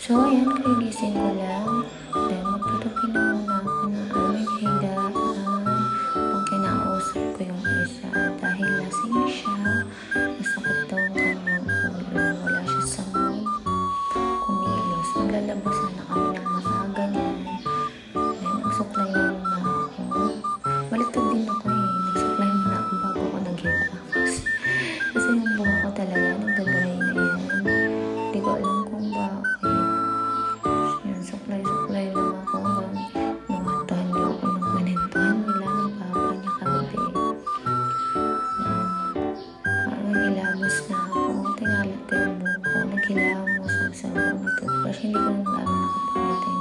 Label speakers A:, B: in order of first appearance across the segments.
A: So, ayan, kagising ko lang. Then, magtutupi na muna ako ng aming higaan. Pag kinausap ko yung isa, dahil lasing siya, masakit daw ang kanyang ulo. Wala siya sa mood kumilos. Maglalabasan na kami ng maaga niyan. Then, nagsuklay na muna ako. Baliktad din ako eh. Nagsuklay muna ako bago ako nag-wax. Kasi yung buhok ko talaga, nagdagay na yan. Hindi ko alam kung bakit. Yan, suklay-suklay lang ako hanggang namantahan niyo ako ng kanintahan nila ng papa niya kagabi. Naghilamos na ako. Tingalit ko yung buhok ko. Naghilamos, nagsabon, nag-toothbrush. Hindi ko lang namin nakapagating.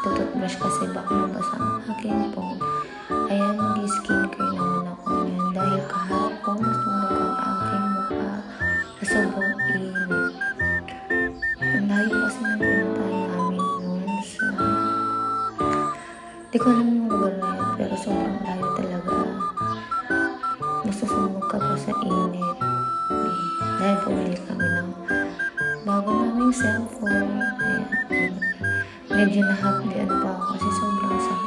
A: Tututbrush kasi baka mabasa ang aking phone. Ayan, mag-skincare naman ako yan. Dahil kahapon, nasunog ang aking mukha sa sobrang init. Ang layo kasi ng pinuntahan namin yun sa... Di ko alam yung lugar na yun, pero sobrang layo talaga. Masusunog ka pa sa init. Dahil pumili kami ng bago naming cellphone. Ayan. Medyo nahapdian pa ako kasi sobrang sakit.